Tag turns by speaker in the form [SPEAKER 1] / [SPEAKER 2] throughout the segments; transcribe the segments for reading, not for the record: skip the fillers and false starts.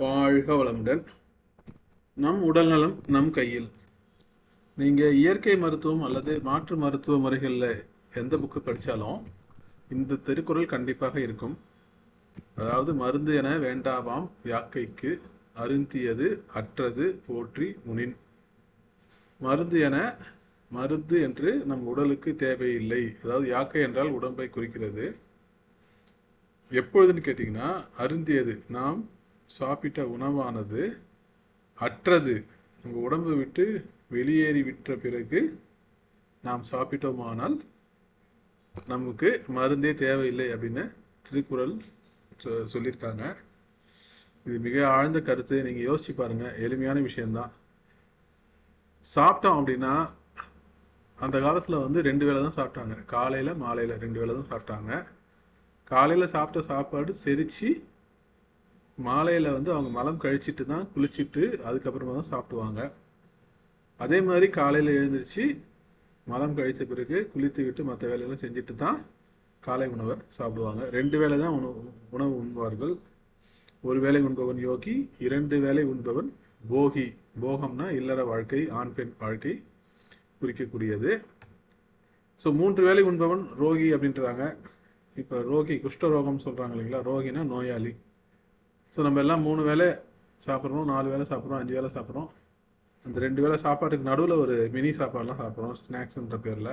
[SPEAKER 1] வாழ்க வளமுடன். நம் உடல்நலம் நம் கையில். நீங்கள் இயற்கை மருத்துவம் அல்லது மாற்று மருத்துவ முறைகளில் எந்த புக்கு படித்தாலும் இந்த திருக்குறள் கண்டிப்பாக இருக்கும். அதாவது, மருந்து என வேண்டாவாம் யாக்கைக்கு அருந்தியது அற்றது போற்றி முனின். மருந்து என்று நம் உடலுக்கு தேவையில்லை. அதாவது யாக்கை என்றால் உடம்பை குறிக்கிறது. எப்பொழுதுன்னு கேட்டிங்கன்னா, அருந்தியது நாம் சாப்பிட்ட உணவானது அற்றது நம்ம உடம்பை விட்டு வெளியேறி விட்ட பிறகு நாம் சாப்பிட்டோமானால் நமக்கு மருந்தே தேவையில்லை அப்படின்னு திருக்குறள் சொல்லியிருக்காங்க. இது மிக ஆழ்ந்த கருத்து. நீங்கள் யோசிச்சு பாருங்க. எளிமையான விஷயம்தான். சாப்பிட்டோம் அப்படின்னா, அந்த காலத்தில் 2 வேளை தான் சாப்பிட்டாங்க. காலையில் மாலையில் 2 வேளை தான் சாப்பிட்டாங்க. காலையில் சாப்பிட்ட சாப்பாடு செரித்து மாலையில் அவங்க மலம் கழிச்சிட்டு தான் குளிச்சுட்டு அதுக்கப்புறமா தான் சாப்பிடுவாங்க. அதே மாதிரி காலையில் எழுந்திரிச்சு மலம் கழித்த பிறகு குளித்து விட்டு மற்ற வேலையெல்லாம் செஞ்சுட்டு தான் காலை உணவை சாப்பிடுவாங்க. 2 வேளை தான் உணவு உண்பார்கள். 1 வேளை உண்பவன் யோகி, 2 வேளை உண்பவன் போகி. போகம்னா இல்லற வாழ்க்கை, ஆண் பெண் வாழ்க்கை குறிக்கக்கூடியது. ஸோ 3 வேளை உண்பவன் ரோகி அப்படின்றாங்க. இப்போ ரோகி குஷ்டரோகம் சொல்கிறாங்க இல்லைங்களா? ரோகினா நோயாளி. ஸோ நம்ம எல்லாம் 3 வேளை சாப்பிட்றோம், 4 வேளை சாப்பிட்றோம், 5 வேளை சாப்பிட்றோம். அந்த 2 வேளை சாப்பாட்டுக்கு நடுவில் ஒரு மினி சாப்பாடுலாம் சாப்பிட்றோம், ஸ்நாக்ஸ்ன்ற பேரில்.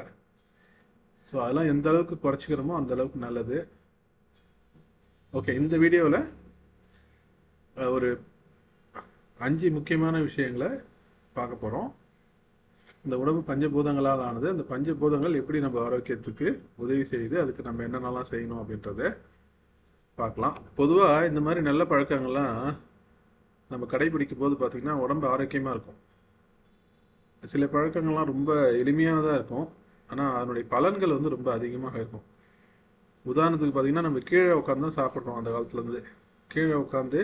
[SPEAKER 1] ஸோ அதெல்லாம் எந்த அளவுக்கு குறைச்சிக்கிறோமோ அந்த அளவுக்கு நல்லது. ஓகே, இந்த வீடியோவில் ஒரு 5 முக்கியமான விஷயங்களை பார்க்க போகிறோம். இந்த உடம்பு பஞ்சபூதங்களால் ஆனது. அந்த பஞ்சபூதங்கள் எப்படி நம்ம ஆரோக்கியத்துக்கு உதவி செய்யுது, அதுக்கு நம்ம என்னென்னலாம் செய்யணும் அப்படின்றத பார்க்கலாம். பொதுவாக இந்த மாதிரி நல்ல பழக்கங்கள்லாம் நம்ம கடைபிடிக்கும் போது பார்த்திங்கன்னா உடம்பு ஆரோக்கியமாக இருக்கும். சில பழக்கங்கள்லாம் ரொம்ப எளிமையானதாக இருக்கும், ஆனால் அதனுடைய பலன்கள் ரொம்ப அதிகமாக இருக்கும். உதாரணத்துக்கு பார்த்திங்கன்னா, நம்ம கீழே உட்காந்து தான் சாப்பிட்றோம். அந்த காலத்துலேருந்து கீழே உட்காந்து,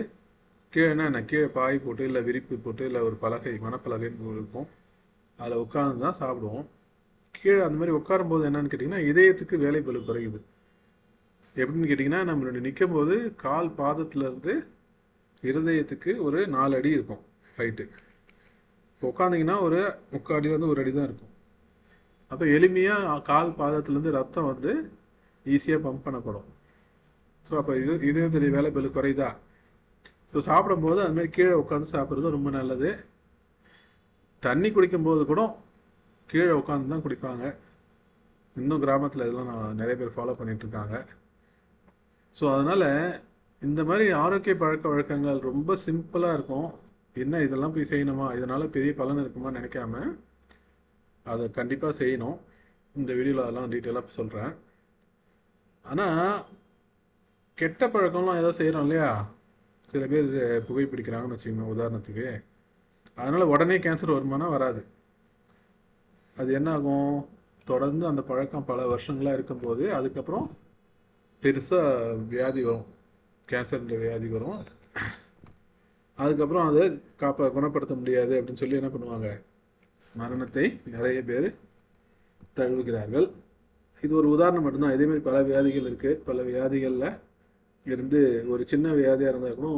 [SPEAKER 1] கீழேனா என்ன, கீழே பாய் போட்டு இல்லை விரிப்பு போட்டு இல்லை ஒரு பலகை, மணப்பலகைன்னு இருக்கும், அதில் உட்காந்து தான் சாப்பிடுவோம். கீழே அந்த மாதிரி உட்காரும் போது என்னன்னு கேட்டிங்கன்னா, இதயத்துக்கு வேலை பளு குறையுது. எப்படின்னு கேட்டிங்கன்னா, நம்மளுடைய நிற்கும் போது கால் பாதத்துலேருந்து இருதயத்துக்கு ஒரு 4 அடி இருக்கும் ஹைட்டு. இப்போ உட்காந்திங்கன்னா ஒரு 3/4 அடியிலேருந்து 1 அடி தான் இருக்கும். அப்போ எளிமையாக கால் பாதத்துலேருந்து ரத்தம் ஈஸியாக பம்ப் பண்ணப்படும். ஸோ அப்போ இதயத்துடைய வேலை பளு குறையுதா? ஸோ சாப்பிடும்போது அதுமாதிரி கீழே உட்காந்து சாப்பிட்றது ரொம்ப நல்லது. தண்ணி குடிக்கும்போது கூட கீழே உட்காந்து தான் குடிப்பாங்க. இன்னும் கிராமத்தில் இதெல்லாம் நிறைய பேர் ஃபாலோ பண்ணிகிட்ருக்காங்க. ஸோ அதனால் இந்த மாதிரி ஆரோக்கிய பழக்க வழக்கங்கள் ரொம்ப சிம்பிளாக இருக்கும். என்ன இதெல்லாம் போய் செய்யணுமா, இதனால் பெரிய பலன் இருக்குமா நினைக்காம அதை கண்டிப்பாக செய்யணும். இந்த வீடியோவில் அதெல்லாம் டீட்டெயிலாக சொல்கிறேன். ஆனால் கெட்ட பழக்கம்லாம் ஏதோ செய்கிறோம் இல்லையா? சில பேர் புகைப்பிடிக்கிறாங்கன்னு வச்சுக்கோங்க உதாரணத்துக்கு. அதனால் உடனே கேன்சர் வருமானா வராது. அது என்ன ஆகும், தொடர்ந்து அந்த பழக்கம் பல வருஷங்களாக இருக்கும்போது அதுக்கப்புறம் பெருசாக வியாதி வரும், கேன்சர்ன்ற வியாதி வரும். அதுக்கப்புறம் அதை குணப்படுத்த முடியாது அப்படின்னு சொல்லி என்ன பண்ணுவாங்க, மரணத்தை நிறைய பேர் தழுவுகிறார்கள். இது ஒரு உதாரணம் மட்டும்தான். இதேமாதிரி பல வியாதிகள் இருக்குது. பல வியாதிகளில் இருந்து ஒரு சின்ன வியாதியாக இருந்தால் கூட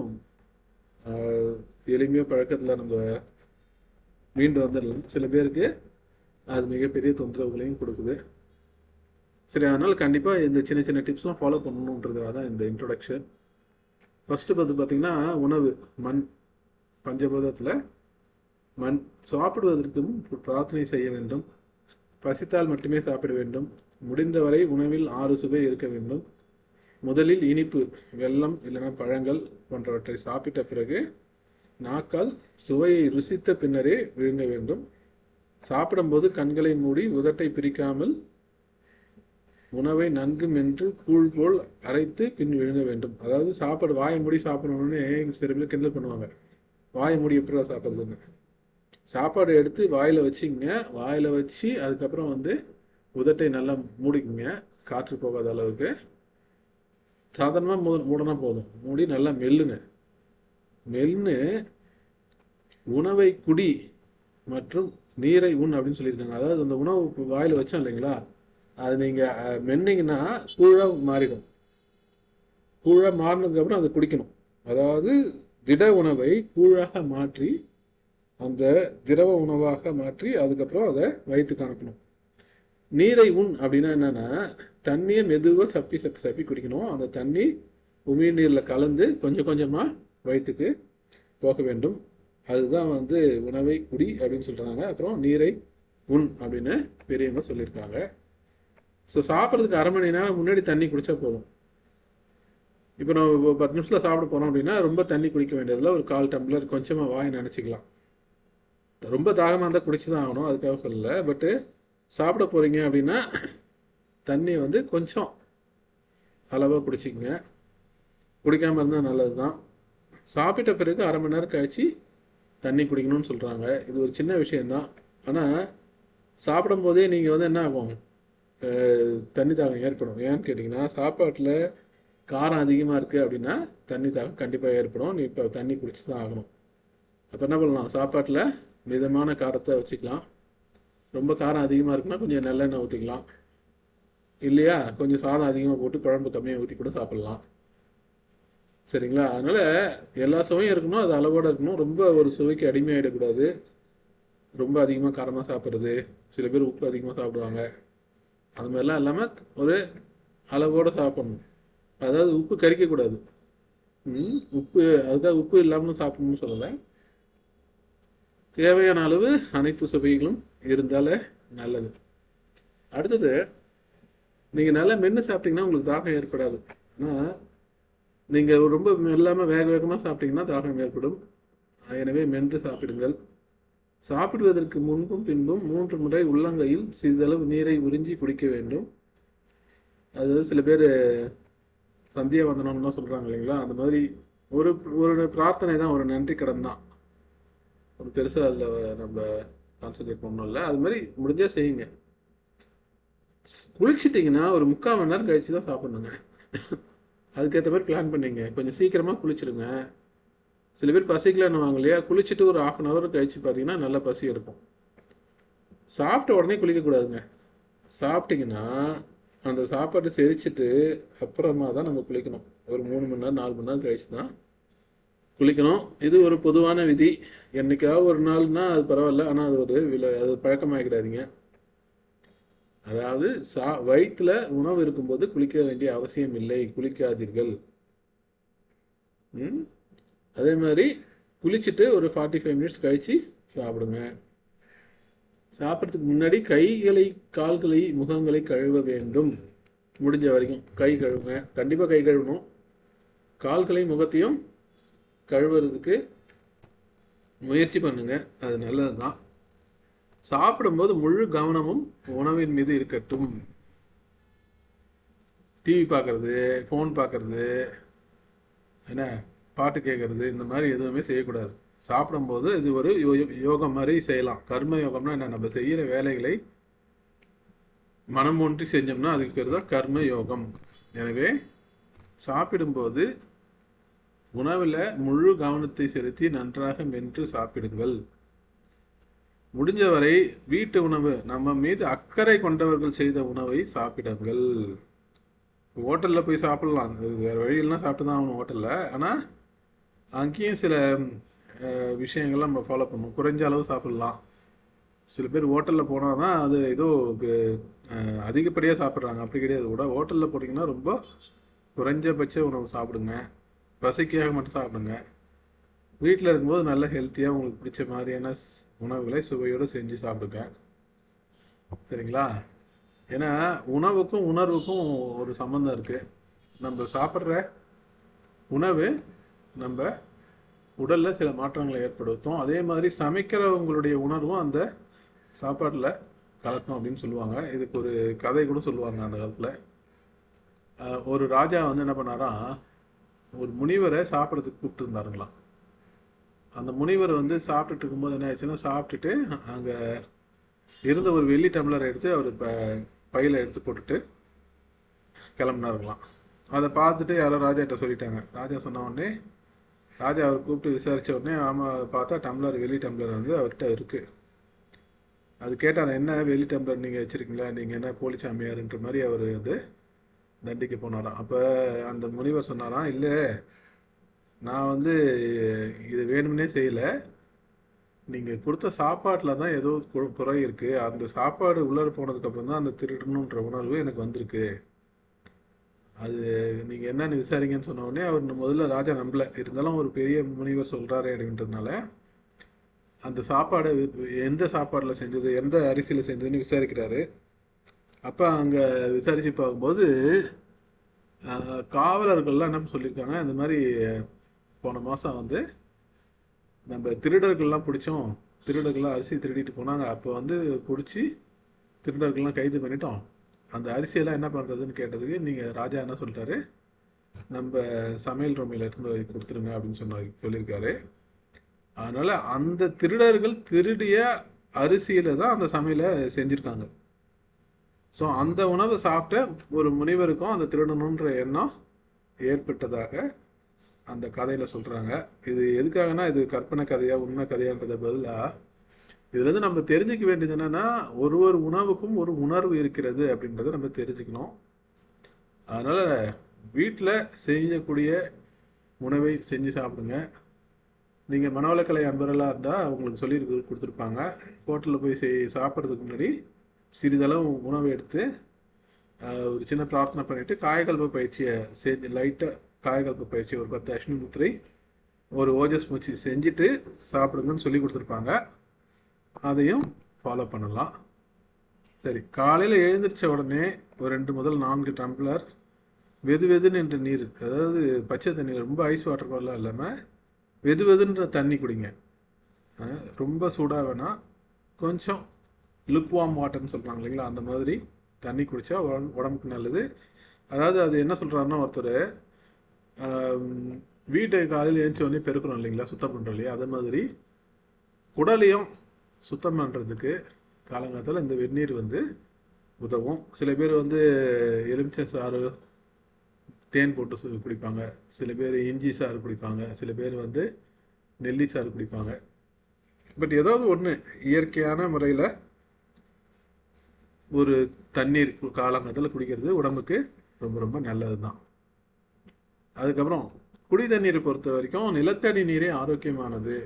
[SPEAKER 1] எளிமையாக பழக்கத்தில் நம்ம மீண்டு வந்துடலாம். சில பேருக்கு அது மிகப்பெரிய தொந்தரவுகளையும் கொடுக்குது. சரி, அதனால் கண்டிப்பாக இந்த சின்ன சின்ன டிப்ஸ்லாம் ஃபாலோ பண்ணணுன்றதுக்காக தான் இந்த இன்ட்ரொடக்ஷன். ஃபஸ்ட்டு பார்த்திங்கன்னா, உணவு. மண், பஞ்சபூதத்தில் மண். சாப்பிடுவதற்கு பிரார்த்தனை செய்ய வேண்டும். பசித்தால் மட்டுமே சாப்பிட வேண்டும். முடிந்தவரை உணவில் 6 சுவை இருக்க வேண்டும். முதலில் இனிப்பு, வெல்லம் இல்லைன்னா பழங்கள் போன்றவற்றை சாப்பிட்ட பிறகு நாக்கால் சுவையை ருசித்த பின்னரே விழுங்க வேண்டும். சாப்பிடும்போது கண்களை மூடி உதட்டை பிரிக்காமல் உணவை நன்கு மென்று கூழ் போல் அரைத்து பின் விழுங்க வேண்டும். அதாவது வாயை மூடி சாப்பிடணும்னு சில பேர் கிண்டல் பண்ணுவாங்க. வாயை மூடி எப்படா சாப்பிட்றதுன்னு. சாப்பாடு எடுத்து வாயில் வச்சுங்க. வாயில் வச்சு அதுக்கப்புறம் உதட்டை நல்லா மூடிக்குங்க, காற்று போகாத அளவுக்கு. சாதாரணமாக மூடினா போதும். மூடி நல்லா மெல்லுன்னு உணவை குடி மற்றும் நீரை உண் அப்படின்னு சொல்லியிருக்காங்க. அதாவது அந்த உணவு வாயில் வச்சோம் இல்லைங்களா, அது நீங்கள் மென்னிங்கன்னா கூழாக மாறிடும். கூழாக மாறினதுக்கப்புறம் அதை குடிக்கணும். அதாவது திட உணவை கூழாக மாற்றி அந்த திரவ உணவாக மாற்றி அதுக்கப்புறம் அதை வயிற்றுக்கு அனுப்பணும். நீரை உண் அப்படின்னா என்னன்னா, தண்ணியை மெதுவாக சப்பி சப்பி சப்பி குடிக்கணும். அந்த தண்ணி உமிழ்நீரில் கலந்து கொஞ்சம் கொஞ்சமாக வயிற்றுக்கு போக வேண்டும். அதுதான் உணவை குடி அப்படின்னு சொல்கிறாங்க. அப்புறம் நீரை உண் அப்படின்னு பெரியவங்க சொல்லியிருக்காங்க. ஸோ சாப்பிட்றதுக்கு அரை மணி நேரம் முன்னாடி தண்ணி குடித்தா போதும். இப்போ நம்ம 10 நிமிஷத்தில் சாப்பிட போகிறோம் அப்படின்னா ரொம்ப தண்ணி குடிக்க வேண்டியதில் ஒரு 1/4 டம்ளர் கொஞ்சமாக வாயை நினச்சிக்கலாம். ரொம்ப தாகமாக இருந்தால் குடிச்சு தான் ஆகணும், அதுக்காக சொல்லலை. பட்டு சாப்பிட போகிறீங்க அப்படின்னா தண்ணி கொஞ்சம் அளவாக குடிச்சிக்கங்க. குடிக்காமல் இருந்தால் நல்லது தான். சாப்பிட்ட பிறகு அரை மணி நேரம் கழித்து தண்ணி குடிக்கணும்னு சொல்கிறாங்க. இது ஒரு சின்ன விஷயந்தான். ஆனால் சாப்பிடும் போதே நீங்கள் என்ன ஆகும், தண்ணி தாகம் ஏற்படும். ஏன்னு கேட்டிங்கன்னா, சாப்பாட்டில் காரம் அதிகமாக இருக்குது அப்படின்னா தண்ணி தாகம் கண்டிப்பாக ஏற்படும். நீ இப்போ தண்ணி குடிச்சு தான் ஆகணும். அப்போ என்ன பண்ணலாம், சாப்பாட்டில் மிதமான காரத்தை வச்சுக்கலாம். ரொம்ப காரம் அதிகமாக இருக்குன்னா கொஞ்சம் நல்லெண்ணெய் ஊற்றிக்கலாம். இல்லையா, கொஞ்சம் சாதம் அதிகமாக போட்டு குழம்பு கம்மியாக ஊற்றி கூட சாப்பிட்லாம். சரிங்களா? அதனால் எல்லா சுவையும் இருக்கணும், அது அளவோடு இருக்கணும். ரொம்ப ஒரு சுவைக்கு அடிமையாகிடக்கூடாது. ரொம்ப அதிகமாக காரமாக சாப்பிட்றது, சில பேர் உப்பு அதிகமாக சாப்பிடுவாங்க, அது மாதிரிலாம் இல்லாமல் ஒரு அளவோடு சாப்பிடணும். அதாவது உப்பு கரிக்கக்கூடாது. உப்பு அதுக்காக உப்பு இல்லாமல் சாப்பிடணும்னு சொல்லலை. தேவையான அளவு அனைத்து சுவைகளும் இருந்தாலே நல்லது. அடுத்தது, நீங்கள் நல்லா மென்று சாப்பிட்டீங்கன்னா உங்களுக்கு தாகம் ஏற்படாது. ஆனால் நீங்கள் ரொம்ப இல்லாமல் வேக வேகமாக சாப்பிட்டீங்கன்னா தாகம் ஏற்படும். எனவே மென்று சாப்பிடுங்கள். சாப்பிடுவதற்கு முன்பும் பின்பும் 3 முறை உள்ளங்கையில் சிறிதளவு நீரை உறிஞ்சி குடிக்க வேண்டும். அதாவது சில பேர் சந்தியா வந்தனம்லாம் சொல்கிறாங்க இல்லைங்களா, அந்த மாதிரி ஒரு ஒரு பிரார்த்தனை தான், ஒரு நன்றி கடன் தான். ஒரு பெருசாக அதில் நம்ம கான்சன்ட்ரேட் பண்ணணும் இல்லை. அது மாதிரி முடிஞ்சால் செய்யுங்க. குளிச்சிட்டிங்கன்னா ஒரு 3/4 மணி நேரம் கழிச்சு தான் சாப்பிட்ணுங்க. அதுக்கேற்ற மாதிரி பிளான் பண்ணிங்க. கொஞ்சம் சீக்கிரமாக குளிச்சிடுங்க. சில பேர் பசிக்கலன்னுவாங்க இல்லையா, குளிச்சுட்டு ஒரு 1/2 hour கழிச்சு பார்த்தீங்கன்னா நல்லா பசி எடுக்கும். சாப்பிட்ட உடனே குளிக்கக்கூடாதுங்க. சாப்பிட்டீங்கன்னா அந்த சாப்பாட்டை செரிச்சிட்டு அப்புறமா தான் நம்ம குளிக்கணும். ஒரு 3 மணி நேரம் 4 மணி நேரம் கழிச்சு தான் குளிக்கணும். இது ஒரு பொதுவான விதி. என்னைக்காவது ஒரு நாள்னா அது பரவாயில்ல, ஆனால் அது பழக்கமாகிடாதீங்க. அதாவது வயிற்றுல உணவு இருக்கும்போது குளிக்க வேண்டிய அவசியம் இல்லை, குளிக்காதீர்கள். அதே மாதிரி குளிச்சுட்டு ஒரு 45 மினிட்ஸ் கழிச்சு சாப்பிடுங்க. சாப்பிட்றதுக்கு முன்னாடி கைகளை, கால்களை, முகங்களை கழுவ வேண்டும். முடிஞ்ச வரைக்கும் கை கழுவுங்க. கண்டிப்பாக கை கழுவணும். கால்களையும் முகத்தையும் கழுவுறதுக்கு முயற்சி பண்ணுங்க, அது நல்லது தான். சாப்பிடும்போது முழு கவனமும் உணவின் மீது இருக்கட்டும். டிவி பார்க்கறது, ஃபோன் பார்க்கறது, என்ன பாட்டு கேட்கறது, இந்த மாதிரி எதுவுமே செய்யக்கூடாது. சாப்பிடும்போது இது ஒரு யோகம் மாதிரி செய்யலாம். கர்ம யோகம்னா என்ன, நம்ம செய்கிற வேலைகளை மனம் ஒன்றி செஞ்சோம்னா அதுக்கு பேர் தான் கர்ம யோகம். எனவே சாப்பிடும்போது உணவில் முழு கவனத்தை செலுத்தி நன்றாக மென்று சாப்பிடுங்கள். முடிஞ்சவரை வீட்டு உணவு, நம்ம மீது அக்கறை கொண்டவர்கள் செய்த உணவை சாப்பிடுங்கள். ஹோட்டலில் போய் சாப்பிடலாம், வேறு வழியெல்லாம் சாப்பிட்டு தான் ஆகணும் ஹோட்டலில். ஆனால் அங்கேயும் சில விஷயங்கள்லாம் நம்ம ஃபாலோ பண்ணணும். குறைஞ்ச அளவு சாப்பிடலாம். சில பேர் ஹோட்டலில் போனால் தான் அது ஏதோ அதிகப்படியாக சாப்பிட்றாங்க. அப்படி கிடையாது. கூட ஹோட்டலில் போட்டிங்கன்னா ரொம்ப குறைஞ்சபட்ச உணவு சாப்பிடுங்க. பசிக்காக மட்டும் சாப்பிடுங்க. வீட்டில் இருக்கும்போது நல்ல ஹெல்த்தியாக உங்களுக்கு பிடிச்ச மாதிரியான உணவுகளை சுவையோடு செஞ்சு சாப்பிடுங்க. சரிங்களா? ஏன்னா உணவுக்கும் உணர்வுக்கும் ஒரு சம்மந்தம் இருக்குது. நம்ம சாப்பிட்ற உணவு நம்ம உடலில் சில மாற்றங்களை ஏற்படுத்தும். அதே மாதிரி சமைக்கிறவங்களுடைய உணர்வும் அந்த சாப்பாட்டில் கலக்கும் அப்படின்னு சொல்லுவாங்க. இதுக்கு ஒரு கதை கூட சொல்லுவாங்க. அந்த காலத்தில் ஒரு ராஜா என்ன பண்ணாராம், ஒரு முனிவரை சாப்பிட்றதுக்கு கூப்பிட்டு இருந்தாருங்களாம். அந்த முனிவர் சாப்பிட்டுட்டு இருக்கும்போது என்ன ஆச்சுன்னா, சாப்பிட்டுட்டு அங்கே இருந்த ஒரு வெள்ளி டம்ளரை எடுத்து அவர் பையில் எடுத்து போட்டுட்டு கிளம்புனாருங்களாம். அதை பார்த்துட்டு யாரோ ராஜாட்ட சொல்லிட்டாங்க. ராஜா சொன்ன உடனே ராஜா அவர் கூப்பிட்டு விசாரித்த உடனே, ஆமாம் பார்த்தா டம்ளர், வெள்ளி டம்ளர் அவர்கிட்ட இருக்குது. அது கேட்டார், என்ன வெள்ளி டம்ளர் நீங்கள் வச்சுருக்கீங்களா, நீங்கள் என்ன போலி சாமியாருன்ற மாதிரி அவர் தண்டிக்க போனாராம். அப்போ அந்த முனிவர் சொன்னாராம், இல்லை நான் வந்து இது வேணும்னே செய்யலை, நீங்கள் கொடுத்த சாப்பாட்டில் தான் ஏதோ குறை இருக்குது, அந்த சாப்பாடு உள்ளார போனதுக்கப்புறம் தான் அந்த திருடணுன்ற உணர்வு எனக்கு வந்திருக்கு, அது நீங்கள் என்னன்னு விசாரிங்கன்னு சொன்ன உடனே அவர் முதல்ல ராஜா நம்பல, இருந்தாலும் ஒரு பெரிய முனிவர் சொல்கிறாரு அப்படின்றதுனால அந்த சாப்பாடை எந்த சாப்பாடில் செஞ்சது, எந்த அரிசியில் செஞ்சதுன்னு விசாரிக்கிறாரு. அப்போ அங்கே விசாரித்து பார்க்கும்போது காவலர்கள்லாம் என்ன சொல்லியிருக்காங்க, இந்த மாதிரி போன மாதம் வந்து நம்ம திருடர்கள்லாம் பிடிச்சோம், திருடர்கள்லாம் அரிசி திருடிட்டு போனாங்க, அப்போ வந்து பிடிச்சி திருடர்கள்லாம் கைது பண்ணிட்டோம், அந்த அரிசியெல்லாம் என்ன பண்ணுறதுன்னு கேட்டதுக்கு நீங்கள் ராஜா என்ன சொல்லிட்டாரு, நம்ம சமையல் ரூமில் எடுத்து கொடுத்துருங்க அப்படின்னு சொல்லியிருக்காரு. அதனால் அந்த திருடர்கள் திருடிய அரிசியில் தான் அந்த சமையலை செஞ்சுருக்காங்க. ஸோ அந்த உணவை சாப்பிட்ட ஒரு முனிவருக்கும் அந்த திருடணுன்ற எண்ணம் ஏற்பட்டதாக அந்த கதையில் சொல்கிறாங்க. இது எதுக்காகனா, இது கற்பனை கதையா உண்மை கதையான்றத பதிலாக இதுலேருந்து நம்ம தெரிஞ்சுக்க வேண்டியது என்னென்னா, ஒரு ஒரு உணவுக்கும் ஒரு உணர்வு இருக்கிறது அப்படின்றத நம்ம தெரிஞ்சுக்கணும். அதனால் வீட்டில் செய்யக்கூடிய உணவை செஞ்சு சாப்பிடுங்க. நீங்கள் மனவளக்கலை அன்பர்களாக இருந்தால் உங்களுக்கு சொல்லி கொடுத்துருப்பாங்க, ஹோட்டலில் போய் சாப்பிட்றதுக்கு முன்னாடி சிறிதளவு உணவை எடுத்து ஒரு சின்ன பிரார்த்தனை பண்ணிவிட்டு காயகல்ப பயிற்சியை செஞ்சு லைட்டாக காயகல்ப பயிற்சி ஒரு 10 அஷ்னி முத்திரை ஒரு ஓஜஸ் மூச்சு செஞ்சுட்டு சாப்பிடுங்கன்னு சொல்லி கொடுத்துருப்பாங்க. அதையும் ஃபாலோ பண்ணலாம். சரி, காலையில் எழுந்திரிச்ச உடனே ஒரு 2 முதல் 4 டம்ளர் வெது வெதுன்னு என்ற நீர், அதாவது பச்சை தண்ணீர், ரொம்ப ஐஸ் வாட்டர் பால்லாம் இல்லாமல் வெது வெதுன்ற தண்ணி குடிங்க. ரொம்ப சூடாக வேணாம், கொஞ்சம் லுக்வார்ம் வாட்டர்னு சொல்கிறாங்க இல்லைங்களா, அந்த மாதிரி தண்ணி குடித்தா உடம்புக்கு நல்லது. அதாவது அது என்ன சொல்கிறாருன்னா, ஒருத்தர் வீட்டை காலையில் எழுந்த உடனே பெருக்கிறோம் இல்லைங்களா, சுத்தம் பண்ணுறோம் இல்லையா, அதே மாதிரி குடலையும் சுத்தம் பண்ணுறதுக்கு காலங்காலத்தில் இந்த வெந்நீர் வந்து உதவும். சில பேர் வந்து எலுமிச்சை சாறு தேன் போட்டு குடிப்பாங்க, சில பேர் இஞ்சி சாறு குடிப்பாங்க, சில பேர் வந்து நெல்லி சாறு குடிப்பாங்க. பட் ஏதாவது ஒன்று இயற்கையான முறையில் ஒரு தண்ணீர் காலங்காலத்தில் குடிக்கிறது உடம்புக்கு ரொம்ப ரொம்ப நல்லது தான். அதுக்கப்புறம் குடி தண்ணீரை பொறுத்த வரைக்கும் நிலத்தடி நீரே ஆரோக்கியமானது.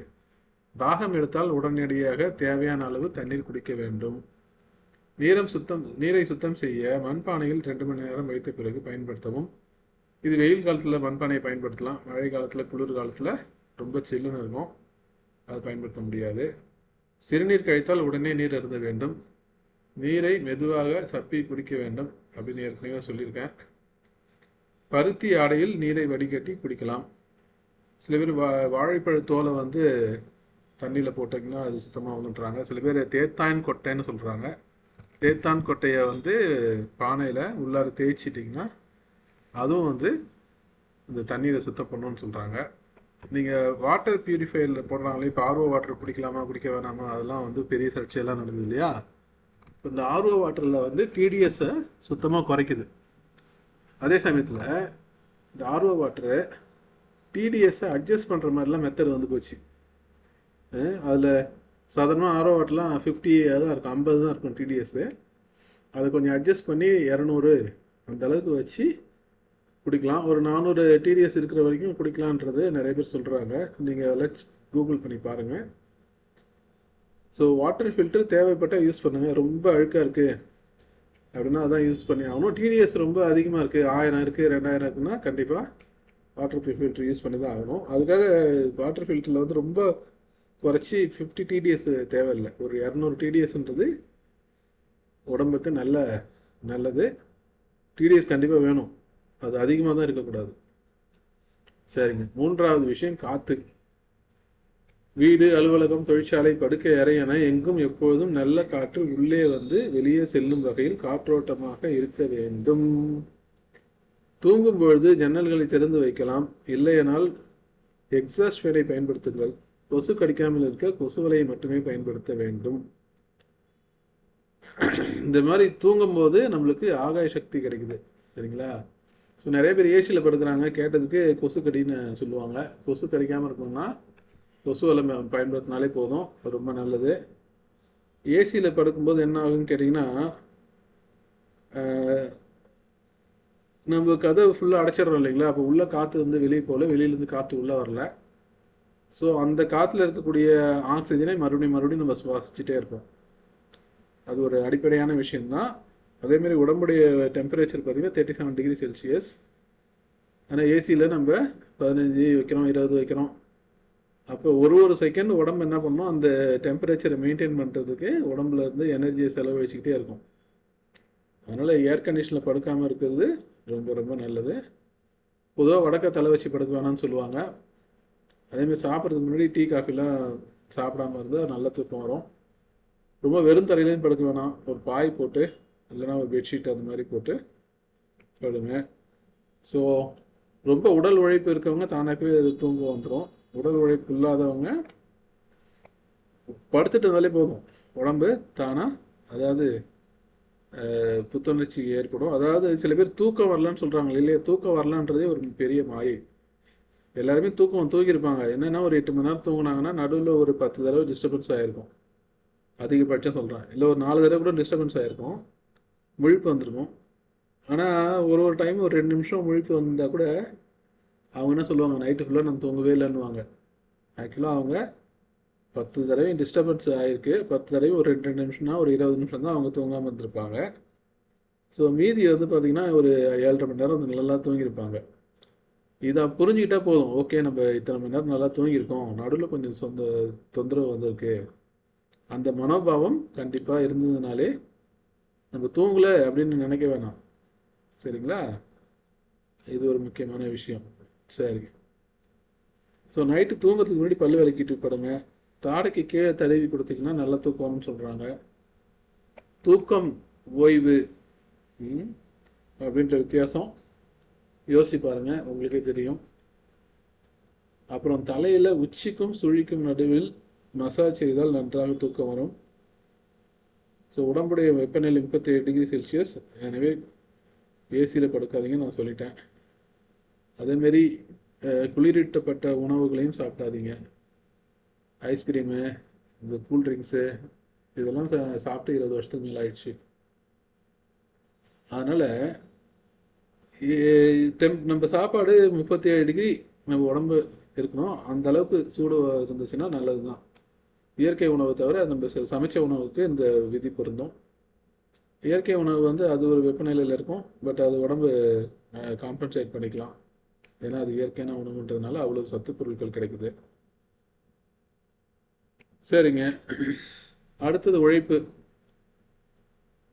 [SPEAKER 1] தாகம் எடுத்தால் உடனடியாக தேவையான அளவு தண்ணீர் குடிக்க வேண்டும். நீரை சுத்தம் செய்ய மண்பானையில் 2 மணி நேரம் வைத்த பிறகு பயன்படுத்தவும். இது வெயில் காலத்தில் மண்பானையை பயன்படுத்தலாம், மழை காலத்தில் குளிர் காலத்தில் ரொம்ப சில்லுன்னு இருக்கும், அது பயன்படுத்த முடியாது. சிறுநீர் கழித்தால் உடனே நீர் அருந்த வேண்டும். நீரை மெதுவாக சப்பி குடிக்க வேண்டும் அப்படின்னு ஏற்கனவே சொல்லியிருக்கேன். பருத்தி ஆடையில் நீரை வடிகட்டி குடிக்கலாம். சில பேர் வாழைப்பழ தோலை வந்து தண்ணியில் போட்டிங்கன்னா அது சுத்தமாக வந்துன்றாங்க. சில பேர் தேத்தான் கொட்டைன்னு சொல்கிறாங்க. தேத்தான் கொட்டையை வந்து பானையில் உள்ளார தேய்ச்சிட்டிங்கன்னா அதுவும் வந்து இந்த தண்ணீரை சுத்தம் பண்ணணும்னு சொல்கிறாங்க. நீங்கள் வாட்டர் பியூரிஃபையரில் போடுறாங்களே, இப்போ ஆர்ஓ வாட்டர் குடிக்கலாமா குடிக்க வேணாமா, அதெல்லாம் வந்து பெரிய சர்ச்சையெல்லாம் நடந்தது இல்லையா. இப்போ இந்த ஆர்ஓ வாட்டரில் வந்து டிடிஎஸை சுத்தமாக குறைக்குது. அதே சமயத்தில் இந்த ஆர்ஓ வாட்டரை டிடிஎஸை அட்ஜஸ்ட் பண்ணுற மாதிரிலாம் மெத்தட் வந்து போச்சு. அதில் சாதாரணமாக ஆர்ஓ வாட்டர்லாம் 50 தான் இருக்கும், 50 தான் இருக்கும் டிடிஎஸ்ஸு. அதை கொஞ்சம் அட்ஜஸ்ட் பண்ணி 200 அந்த அளவுக்கு வச்சு குடிக்கலாம். ஒரு 400 டிடிஎஸ் இருக்கிற வரைக்கும் குடிக்கலான்றது நிறைய பேர் சொல்கிறாங்க. நீங்கள் அதெல்லாம் கூகுள் பண்ணி பாருங்கள். ஸோ வாட்டர் ஃபில்டர் தேவைப்பட்டால் யூஸ் பண்ணுங்கள். ரொம்ப அழுக்காக இருக்குது அப்படின்னா அதான் யூஸ் பண்ணி ஆகணும். டிடிஎஸ் ரொம்ப அதிகமாக இருக்குது, 1000 இருக்குது, 2000 இருக்குன்னா கண்டிப்பாக வாட்டர் ஃபில்டர் யூஸ் பண்ணி தான் ஆகணும். அதுக்காக வாட்டர் ஃபில்டரில் வந்து ரொம்ப குறைச்சி 50 டிடிஎஸ் தேவையில்லை. ஒரு 200 டிடிஎஸ்ன்றது உடம்புக்கு நல்லது. டிடிஎஸ் கண்டிப்பாக வேணும், அது அதிகமாக தான் இருக்கக்கூடாது. சரிங்க. 3வது விஷயம் காற்று. வீடு, அலுவலகம், தொழிற்சாலை, படுக்கை அறை என எங்கும் எப்பொழுதும் நல்ல காற்று உள்ளே வந்து வெளியே செல்லும் வகையில் காற்றோட்டமாக இருக்க வேண்டும். தூங்கும் பொழுது ஜன்னல்களை திறந்து வைக்கலாம், இல்லையெனால் எக்ஸாஸ்ட் ஃபேனை பயன்படுத்துங்கள். கொசு கடிக்காமல் இருக்க கொசுவலையை மட்டுமே பயன்படுத்த வேண்டும். இந்த மாதிரி தூங்கும் போது நம்மளுக்கு ஆகாய சக்தி கிடைக்குது, சரிங்களா. ஸோ நிறைய பேர் ஏசியில் படுக்கிறாங்க, கேட்டதுக்கு கொசு கடின்னு சொல்லுவாங்க. கொசு கடிக்காமல் இருக்கணும்னா கொசு வலை பயன்படுத்தினாலே போதும், ரொம்ப நல்லது. ஏசியில் படுக்கும்போது என்ன ஆகுன்னு கேட்டிங்கன்னா, நம்ம கதவு ஃபுல்லாக அடைச்சிடுறோம் இல்லைங்களா, அப்போ உள்ள காற்று வந்து வெளியே போகல, வெளியிலேருந்து காற்று உள்ளே வரல. ஸோ அந்த காற்றுல இருக்கக்கூடிய ஆக்சிஜனை மறுபடியும் மறுபடியும் நம்ம சுவாசிச்சுட்டே இருப்போம். அது ஒரு அடிப்படையான விஷயம்தான். அதேமாரி உடம்புடைய டெம்பரேச்சர் பார்த்தீங்கன்னா 37 டிகிரி செல்சியஸ். ஆனால் ஏசியில் நம்ம 15 வைக்கிறோம், 20 வைக்கிறோம். அப்போ ஒரு ஒரு செகண்ட் உடம்பு என்ன பண்ணணும், அந்த டெம்பரேச்சரை மெயின்டைன் பண்ணுறதுக்கு உடம்புல இருந்து எனர்ஜியை செலவழிச்சிக்கிட்டே இருக்கும். அதனால் ஏர் கண்டிஷனில் படுக்காமல் இருக்கிறது ரொம்ப ரொம்ப நல்லது. பொதுவாக வடக்க தலை வச்சு படுக்க வேணாம்னு சொல்லுவாங்க. அதேமாதிரி சாப்பிட்றதுக்கு முன்னாடி டீ காஃபிலாம் சாப்பிடாம இருந்தால் நல்ல தூக்கம் வரும். ரொம்ப வெறும் தரையிலையும் படுக்க வேணாம், ஒரு பாய் போட்டு இல்லைன்னா ஒரு பெட்ஷீட் அந்த மாதிரி போட்டு படுங்க. ஸோ ரொம்ப உடல் உழைப்பு இருக்கவங்க தானாகவே அது தூங்க வந்துடும். உடல் உழைப்பு இல்லாதவங்க படுத்துட்டு இருந்தாலே போதும், உடம்பு தானாக அதாவது புத்துணர்ச்சி ஏற்படும். அதாவது சில பேர் தூக்கம் வரலன்னு சொல்கிறாங்க இல்லையா, தூக்கம் வரலன்றதே ஒரு பெரிய மாயை. எல்லாருமே தூங்கியிருப்பாங்க. என்னென்னா ஒரு 8 மணி நேரம் தூங்கினாங்கன்னா நடுவில் ஒரு 10 தடவை டிஸ்டர்பன்ஸ் ஆகிருக்கும், அதிகபட்சம் சொல்கிறேன். இல்லை ஒரு 4 தடவை கூட டிஸ்டர்பன்ஸ் ஆகிருக்கும், முழிப்பு வந்திருக்கும். ஆனால் ஒரு ஒரு டைம் ஒரு 2 நிமிஷம் முழிப்பு வந்தால் கூட அவங்க என்ன சொல்லுவாங்க, நைட்டு ஃபுல்லாக நான் தூங்கவே இல்லைன்னுவாங்க. ஆக்சுவலாக அவங்க 10 தடவை டிஸ்டர்பன்ஸ் ஆகிருக்கு, 10 தடவை ஒரு 2 நிமிஷம்னா ஒரு 20 நிமிஷம் தான் அவங்க தூங்காமல் இருந்திருப்பாங்க. ஸோ மீதி வந்து பார்த்திங்கன்னா ஒரு 7.5 மணி நேரம் நல்லா தூங்கியிருப்பாங்க. இதை புரிஞ்சுக்கிட்டா போதும், ஓகே நம்ம இத்தனை மணி நேரம் நல்லா தூங்கியிருக்கோம், நடுவில் கொஞ்சம் தொந்தரவு வந்திருக்கு. அந்த மனோபாவம் கண்டிப்பாக இருந்ததுனாலே நம்ம தூங்கலை அப்படின்னு நினைக்க வேணாம். சரிங்களா, இது ஒரு முக்கியமான விஷயம். சரி, ஸோ நைட்டு தூங்குறதுக்கு முன்னாடி பல்லு விளக்கிட்டு படுங்க. தாடைக்கு கீழே தடவி கொடுத்தீங்கன்னா நல்ல தூக்கம்னு சொல்கிறாங்க. தூக்கம் ஓய்வு அப்படின்ற வித்தியாசம் யோசிச்சு பாருங்க, உங்களுக்கே தெரியும். அப்புறம் தலையில் உச்சிக்கும் சுழிக்கும் நடுவில் மசாஜ் செய்தால் நன்றாக தூக்கம் வரும். ஸோ உடம்புடைய வெப்பநிலை 37 டிகிரி செல்சியஸ், எனவே ஏசியில் படுக்காதீங்க நான் சொல்லிட்டேன். அதேமாரி குளிரூட்டப்பட்ட உணவுகளையும் சாப்பிடாதீங்க. ஐஸ்கிரீமு, இந்த கூல்ட்ரிங்க்ஸு இதெல்லாம் சாப்பிட்டு 20 வருஷத்துக்கு மேலே ஆயிடுச்சு. அதனால் நம்ம சாப்பாடு 37 டிகிரி நம்ம உடம்பு இருக்கணும், அந்த அளவுக்கு சூடு இருந்துச்சுன்னா நல்லது தான். இயற்கை உணவை தவிர நம்ம சமைச்ச உணவுக்கு இந்த விதி பொருந்தும். இயற்கை உணவு வந்து அது ஒரு வெப்பநிலையில் இருக்கும், பட் அது உடம்பு காம்பன்சேட் பண்ணிக்கலாம். ஏன்னா அது இயற்கையான உணவுன்றதுனால அவ்வளோ சத்து பொருட்கள் கிடைக்குது. சரிங்க, அடுத்தது உழைப்பு.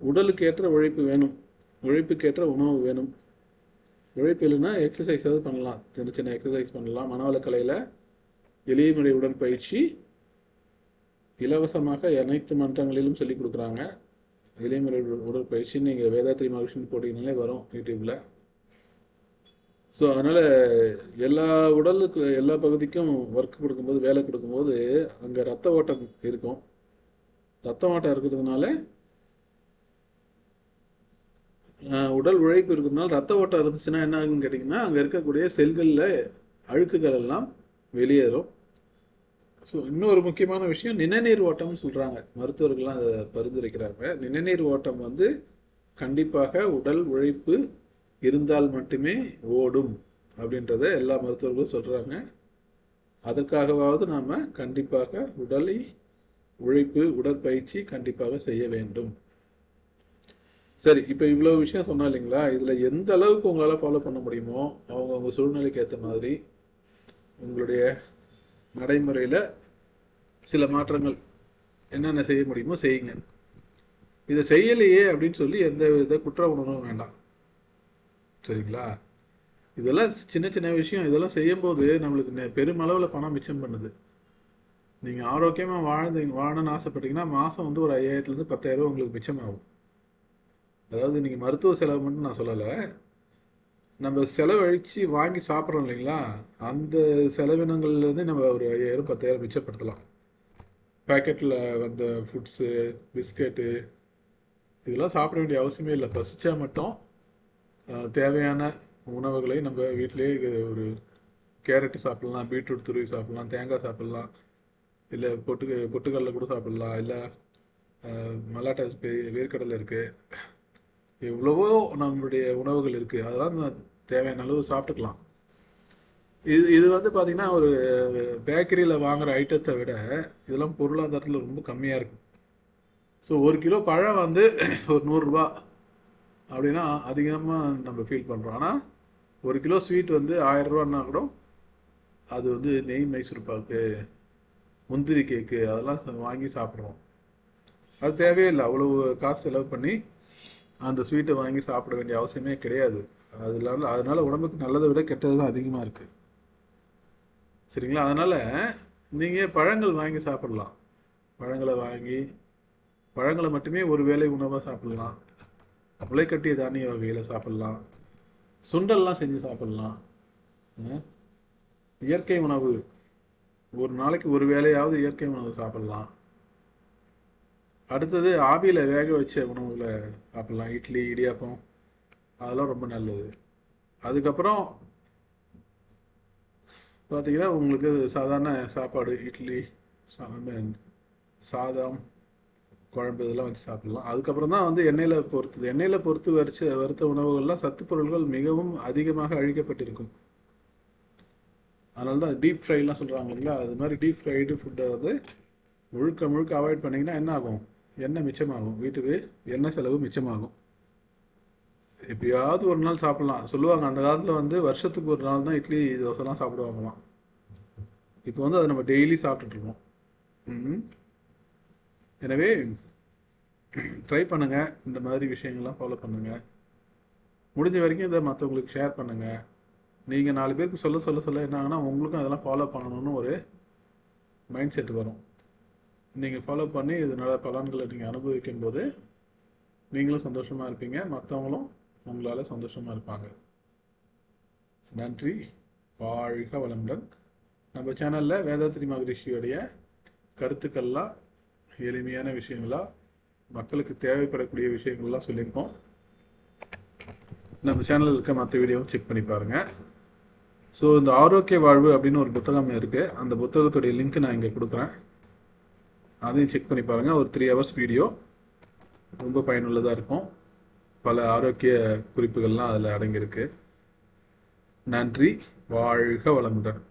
[SPEAKER 1] உடலுக்கு ஏற்ற உழைப்பு வேணும், உழைப்புக்கேற்ற உணவு வேணும். உழைப்பு இல்லைன்னா எக்ஸசைஸாவது பண்ணலாம், சின்ன சின்ன எக்ஸசைஸ் பண்ணலாம். மனவளக்கலையில் எளிய முறை உடற்பயிற்சி இலவசமாக அனைத்து மன்றங்களிலும் சொல்லிக் கொடுக்குறாங்க. எளிய முறை உடற்பயிற்சி நீங்கள் வேதாத்ரி மகிழ்ச்சின்னு போட்டிங்கனாலே வரும் யூடியூப்பில். ஸோ அதனால் எல்லா உடலுக்கு எல்லா பகுதிக்கும் ஒர்க் கொடுக்கும்போது, வேலை கொடுக்கும்போது அங்கே ரத்த ஓட்டம் இருக்கும். ரத்த ஓட்டம் இருக்கிறதுனால உடல் உழைப்பு இருக்கிறதுனால ரத்த ஓட்டம் இருந்துச்சுன்னா என்ன ஆகுன்னு கேட்டிங்கன்னா, அங்கே இருக்கக்கூடிய செல்களில் அழுக்குகள் எல்லாம் வெளியேறும். ஸோ இன்னொரு முக்கியமான விஷயம் நிணநீர் ஓட்டம்னு சொல்கிறாங்க, மருத்துவர்கள்லாம் அதை பரிந்துரைக்கிறாங்க. நிணநீர் ஓட்டம் வந்து கண்டிப்பாக உடல் உழைப்பு இருந்தால் மட்டுமே ஓடும் அப்படின்றத எல்லா மருத்துவர்களும் சொல்கிறாங்க. அதற்காகவாவது நாம் கண்டிப்பாக உடலை உழைப்பு உடற்பயிற்சி கண்டிப்பாக செய்ய வேண்டும். சரி, இப்போ இவ்வளோ விஷயம் சொன்னா இல்லைங்களா, இதில் எந்த அளவுக்கு உங்களால் ஃபாலோ பண்ண முடியுமோ அவங்கவுங்க சூழ்நிலைக்கு ஏற்ற மாதிரி உங்களுடைய நடைமுறையில் சில மாற்றங்கள் என்னென்ன செய்ய முடியுமோ செய்யுங்க. இதை செய்யலையே அப்படின்னு சொல்லி எந்த வித குற்ற உணர்வும் வேண்டாம். சரிங்களா, இதெல்லாம் சின்ன சின்ன விஷயம். இதெல்லாம் செய்யும்போது நம்மளுக்கு பெருமளவில் பணம் மிச்சம் பண்ணுது. நீங்கள் ஆரோக்கியமாக வாழணும்னு ஆசைப்பட்டீங்கன்னா மாதம் வந்து ஒரு 5000லேருந்து 10,000 ரூபா உங்களுக்கு மிச்சமாகும். அதாவது நீங்கள் மருத்துவ செலவு மட்டும் நான் சொல்லலை, நம்ம செலவழித்து வாங்கி சாப்பிட்றோம் இல்லைங்களா, அந்த செலவினங்கள்லேருந்து நம்ம ஒரு 5000 10,000 மிச்சப்படுத்தலாம். பேக்கெட்டில் வந்த ஃபுட்ஸு, பிஸ்கெட்டு இதெல்லாம் சாப்பிட வேண்டிய அவசியமே இல்லை. பசிச்சா மட்டும் தேவையான உணவுகளை நம்ம வீட்டிலே ஒரு கேரட்டு சாப்பிட்லாம், பீட்ரூட் துருவி சாப்பிட்லாம், தேங்காய் சாப்பிட்லாம், இல்லை பொட்டுக்கடலை கூட சாப்பிட்லாம், இல்லை மல்லாட்டை வேர்க்கடலை இருக்குது, எவ்வளவோ நம்மளுடைய உணவுகள் இருக்குது, அதெல்லாம் தேவையான அளவு சாப்பிட்டுக்கலாம். இது வந்து பார்த்தீங்கன்னா ஒரு பேக்கரியில் வாங்குகிற ஐட்டத்தை விட இதெல்லாம் பொருளாதாரத்தில் ரொம்ப கம்மியாக இருக்கும். ஸோ 1 கிலோ பழம் வந்து ஒரு 100 ரூபா அப்படின்னா அதிகமாக நம்ம ஃபீல் பண்ணுறோம். ஆனால் 1 கிலோ ஸ்வீட் வந்து 1000 ரூபான்னா கூட அது வந்து நெய் மைசூர் பாக்கு, முந்திரி கேக்கு அதெல்லாம் வாங்கி சாப்பிட்றோம். அது தேவையில்லை, அவ்வளவு காசு செலவு பண்ணி அந்த ஸ்வீட்டை வாங்கி சாப்பிட வேண்டிய அவசியமே கிடையாது. அதனால உடம்புக்கு நல்லதை விட கெட்டது தான் அதிகமாக இருக்குது. சரிங்களா? அதனால் நீங்கள் பழங்கள் வாங்கி சாப்பிடலாம். பழங்களை மட்டுமே ஒரு வேளை உணவாக சாப்பிடலாம். முளைக்கட்டிய தானிய வகைகளை சாப்பிடலாம். சுண்டல்லாம் செஞ்சு சாப்பிடலாம். இயற்கை உணவு ஒரு நாளைக்கு ஒரு வேளையாவது இயற்கை உணவு சாப்பிடலாம். அடுத்தது ஆவியில் வேக வச்ச உணவுகளை சாப்பிடலாம். இட்லி, இடியாப்பம் அதெல்லாம் ரொம்ப நல்லது. அதுக்கப்புறம் பார்த்தீங்கன்னா உங்களுக்கு சாதாரண சாப்பாடு, இட்லி, சாதம், குழம்பு இதெல்லாம் வச்சு சாப்பிடலாம். அதுக்கப்புறம் தான் வந்து எண்ணெயில் பொறுத்து வறுத்த உணவுகள்லாம் சத்து பொருள்கள் மிகவும் அதிகமாக அழிக்கப்பட்டிருக்கும். அதனால தான் டீப் ஃப்ரைலாம் சொல்கிறாங்க இல்லைங்களா? அது மாதிரி டீப் ஃப்ரைடு ஃபுட்டை வந்து முழுக்க அவாய்ட் பண்ணிங்கன்னா என்ன ஆகும்? எண்ணெய் மிச்சமாகும், வீட்டுக்கு எண்ணெய் செலவு மிச்சமாகும். எப்பயாவது ஒரு நாள் சாப்பிடலாம். சொல்லுவாங்க அந்த காலத்தில் வந்து வருஷத்துக்கு ஒரு நாள் தான் இட்லி தோசைலாம் சாப்பிடுவாங்களாம். இப்போ வந்து அதை நம்ம டெய்லி சாப்பிட்டுட்ருக்கோம். எனவே ட்ரை பண்ணுங்கள், இந்த மாதிரி விஷயங்கள்லாம் ஃபாலோ பண்ணுங்கள். முடிஞ்ச வரைக்கும் இதை மற்றவங்களுக்கு ஷேர் பண்ணுங்கள். நீங்கள் 4 பேருக்கு சொல்ல என்ன ஆகுனா உங்களுக்கும் அதெல்லாம் ஃபாலோ பண்ணணும்னு ஒரு மைண்ட் செட் வரும். நீங்கள் ஃபாலோ பண்ணி இதனோட பலன்களை நீங்கள் அனுபவிக்கும் போது நீங்களும் சந்தோஷமாக இருப்பீங்க, மற்றவங்களும் உங்களால் சந்தோஷமாக இருப்பாங்க. நன்றி. வாழ்க வளமுடன். நம்ம சேனலில் வேதாத்ரி மகரிஷியோடைய கருத்துக்கள்லாம் எளிமையான விஷயங்களா, மக்களுக்கு தேவைப்படக்கூடிய விஷயங்கள்லாம் சொல்லியிருக்கோம். நம்ம சேனலில் இருக்க மற்ற வீடியோவும் செக் பண்ணி பாருங்கள். ஸோ இந்த ஆரோக்கிய வாழ்வு அப்படின்னு ஒரு புத்தகம் இருக்குது. அந்த புத்தகத்துடைய லிங்க் நான் இங்கே கொடுக்குறேன், அதையும் செக் பண்ணி பாருங்கள். ஒரு 3 hours வீடியோ ரொம்ப பயனுள்ளதாக இருக்கும். பல ஆரோக்கிய குறிப்புகள்லாம் அதில் அடங்கியிருக்கு. நன்றி. வாழ்க வளமுடன்.